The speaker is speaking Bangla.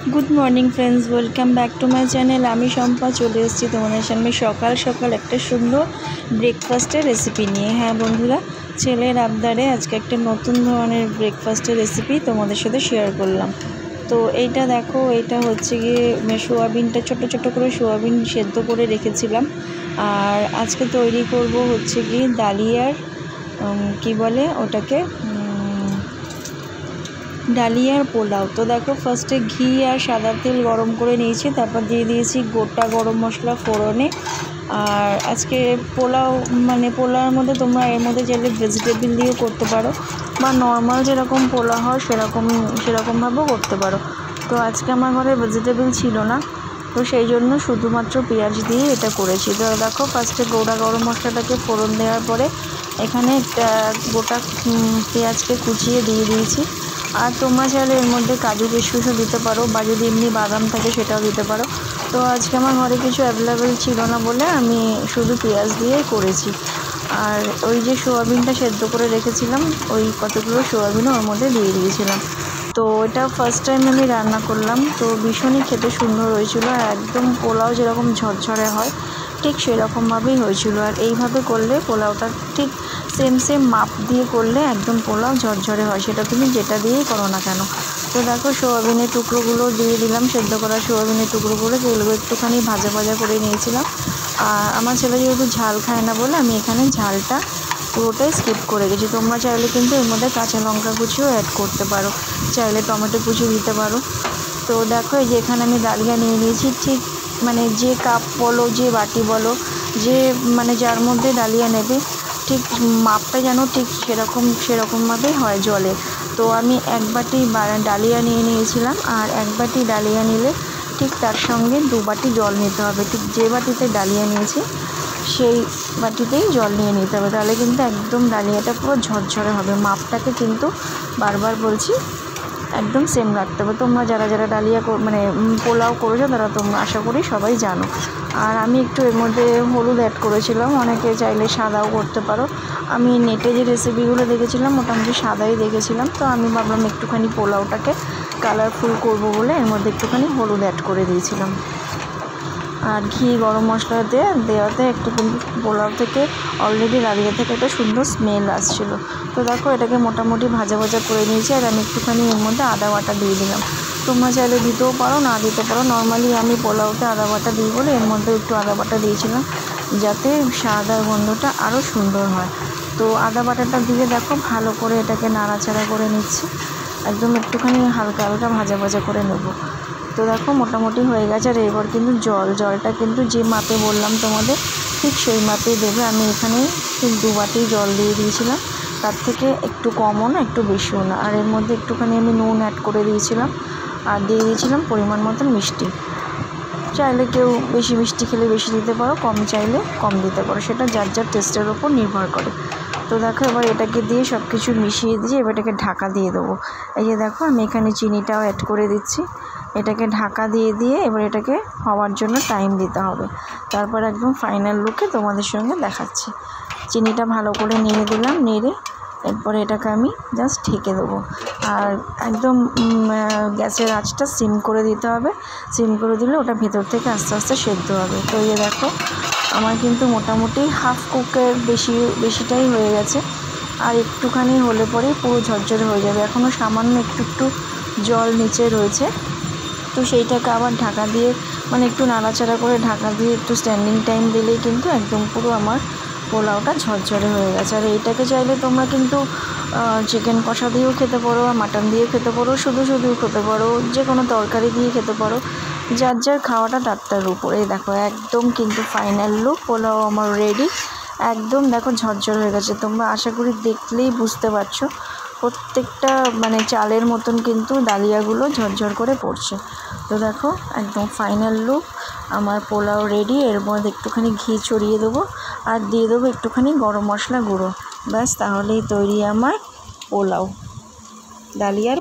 Good morning friends, welcome back to my channel. आमी शम्पा चले एसेछि तोमादेर सामने सकाल सकाल एक सुंदर ब्रेकफास्टर रेसिपि निये। हाँ बंधुरा, छेलेर आबदारे आज के एक नतून धरनेर ब्रेकफास्टर रेसिपि तोमादेर साथे शेयर करलाम। तो এইটা देखो, এইটা হচ্ছে গিয়ে সোয়াবিনটা ছোটো ছোটো করে সোয়াবিন সেদ্ধ করে রেখেছিলাম। আর আজকে তৈরি করব হচ্ছে গিয়ে ডালিয়ার কি বলে ওটাকে ডালিয়ার পোলাও। তো দেখো ফার্স্টে ঘি আর সাদা তেল গরম করে নিয়েছি, তারপর দিয়ে দিয়েছি গোটা গরম মশলা ফোড়নে। আর আজকে পোলাও পোলাওর মধ্যে তোমরা এর মধ্যে চাইলে ভেজিটেবিল দিয়েও করতে পারো বা নর্মাল যেরকম পোলাও হয় সেরকমভাবেও করতে পারো। তো আজকে আমার ঘরে ভেজিটেবিল ছিল না, তো সেই জন্য শুধুমাত্র পেঁয়াজ দিয়ে এটা করেছি। তো দেখো ফার্স্টে গোটা গরম মশলাটাকে ফোড়ন দেওয়ার পরে এখানে একটা গোটা পেঁয়াজকে কুচিয়ে দিয়ে দিয়েছি। আর তোমরা চাইলে এর মধ্যে কাজু কিশমিশও দিতে পারো বা যদি এমনি বাদাম থাকে সেটাও দিতে পারো। তো আজকে আমার ঘরে কিছু অ্যাভেলেবেল ছিল না বলে আমি শুধু পেঁয়াজ দিয়েই করেছি। আর ওই যে সোয়াবিনটা সেদ্ধ করে রেখেছিলাম, ওই কতগুলো সোয়াবিনও ওর মধ্যে দিয়ে দিয়েছিলাম। তো এটা ফার্স্ট টাইম আমি রান্না করলাম, তো ভীষণই খেতে সুন্দর হয়েছিল। আর একদম পোলাও যেরকম ঝরঝরে হয় ঠিক সেরকমভাবেই হয়েছিল। আর এইভাবে করলে পোলাওটা ঠিক সেম মাপ দিয়ে করলে একদম পোলাও ঝরঝরে হয়, সেটা তুমি যেটা দিয়েই করো না কেন। তো দেখো সোয়াবিনের টুকরোগুলো দিয়ে দিলাম, সেদ্ধ করা সোয়াবিনের টুকরোগুলো যেগুলো একটুখানি ভাজা ভাজা করে নিয়েছিলাম। আর আমার ছেলে যেহেতু ঝাল খায় না বলে আমি এখানে ঝালটা পুরোটাই স্কিপ করে গেছি। তোমরা চাইলে কিন্তু এর মধ্যে কাঁচা লঙ্কা কুচিও অ্যাড করতে পারো, চাইলে টমেটো কুচি দিতে পারো। তো দেখো এই যে এখানে আমি ডালিয়া নিয়ে নিয়েছি, ঠিক যে কাপ বলো যে বাটি বলো যে যার মধ্যে ডালিয়া নেবে ঠিক মাপটা যেন ঠিক সেরকমভাবেই হয় জলের। তো আমি এক বাটি ডালিয়া নিয়ে নিয়েছিলাম, আর এক বাটি ডালিয়া নিলে ঠিক তার সঙ্গে 2 বাটি জল নিতে হবে। ঠিক যে বাটিতে ডালিয়া নিয়েছি সেই বাটিতেই জল নিয়ে নিতে হবে, তাহলে কিন্তু একদম ডালিয়াটা পুরো ঝরঝরে হবে। মাপটাকে কিন্তু বারবার বলছি একদম সেম রাখতে হবে। তোমরা যারা যারা ডালিয়া পোলাও করেছো তারা তোমরা আশা করি সবাই জানো। আর আমি একটু এর মধ্যে হলুদ অ্যাড করেছিলাম, অনেকে চাইলে সাদাও করতে পারো। আমি নেটে যে রেসিপিগুলো দেখেছিলাম মোটামুটি সাদাই দেখেছিলাম, তো আমি ভাবলাম একটুখানি পোলাওটাকে কালারফুল করব বলে এর মধ্যে একটুখানি হলুদ অ্যাড করে দিয়েছিলাম। আর ঘি গরম মশলা দেওয়াতে একটু কিন্তু পোলাও থেকে অলরেডি ডালিয়া থেকে একটা সুন্দর স্মেল আসছিল। তো দেখো এটাকে মোটামুটি ভাজা ভাজা করে নিয়েছি। আর আমি একটুখানি এর মধ্যে আদা বাটা দিয়ে দিলাম, তোমরা চাইলে দিতেও পারো না দিতে পারো। নর্মালি আমি পোলাওতে আদা বাটা দিই বলে এর মধ্যে একটু আদা বাটা দিয়েছিলাম, যাতে স্বাদ আর গন্ধটা আরও সুন্দর হয়। তো আদা বাটাটা দিয়ে দেখো ভালো করে এটাকে নাড়াচাড়া করে নিচ্ছি, একদম একটুখানি হালকা হালকা ভাজা ভাজা করে নেব। তো দেখো মোটামুটি হয়ে গেছে। আর এবার কিন্তু জলটা কিন্তু যে মাপে বললাম তোমাদের ঠিক সেই মাপেই দেবে। আমি এখানে ঠিক 2 বাটি জল দিয়ে দিয়েছিলাম, তার থেকে একটু কমও না একটু বেশিও না। আর এর মধ্যে একটুখানি আমি নুন অ্যাড করে দিয়েছিলাম, আর দিয়ে দিয়েছিলাম পরিমাণ মতন মিষ্টি। চাইলে কেউ বেশি মিষ্টি খেলে বেশি দিতে পারো, কম চাইলে কম দিতে পারো, সেটা যার যার টেস্টের ওপর নির্ভর করে। তো দেখো এবার এটাকে দিয়ে সব কিছু মিশিয়ে দিয়ে এবার এটাকে ঢাকা দিয়ে দেবো। এই যে দেখো আমি এখানে চিনিটাও অ্যাড করে দিচ্ছি। এটাকে ঢাকা দিয়ে এবার এটাকে হওয়ার জন্য টাইম দিতে হবে। তারপর একদম ফাইনাল লুকে তোমাদের সঙ্গে দেখাচ্ছি। চিনিটা ভালো করে নেড়ে দিলাম, নেড়ে এরপরে এটাকে আমি জাস্ট ঢেকে দেবো। আর একদম গ্যাসের আঁচটা সিম করে দিতে হবে, সিম করে দিলে ওটা ভেতর থেকে আস্তে আস্তে সেদ্ধ হবে। তো এই দেখো আমার কিন্তু মোটামুটি হাফ কুকের বেশিটাই হয়ে গেছে। আর একটুখানি হলে পরেই পুরো ঝরঝরে হয়ে যাবে। এখনও সামান্য একটু জল নিচে রয়েছে, তো সেইটাকে আবার ঢাকা দিয়ে একটু নাড়াচাড়া করে ঢাকা দিয়ে একটু স্ট্যান্ডিং টাইম দিলেই কিন্তু একদম পুরো আমার পোলাওটা ঝরঝরে হয়ে গেছে। আর এইটাকে চাইলে তোমরা কিন্তু চিকেন কষা দিয়েও খেতে পারো, আর মাটন দিয়েও খেতে পারো, শুধুও খেতে পারো, যে কোনো তরকারি দিয়ে খেতে পারো, যার যার খাওয়াটা তার উপরে। দেখো একদম কিন্তু ফাইনাল লুক, পোলাও আমার রেডি। একদম দেখো ঝরঝর হয়ে গেছে, তোমরা আশা করি দেখলেই বুঝতে পারছো প্রত্যেকটা চালের মতন কিন্তু ডালিয়াগুলো ঝরঝর করে পড়ছে। তো দেখো একদম ফাইনাল লুক, আমার পোলাও রেডি। এর মধ্যে একটুখানি ঘি ছড়িয়ে দেবো আর দিয়ে দেবো একটুখানি গরম মশলা গুঁড়ো, ব্যাস তাহলেই তৈরি আমার পোলাও ডালিয়ার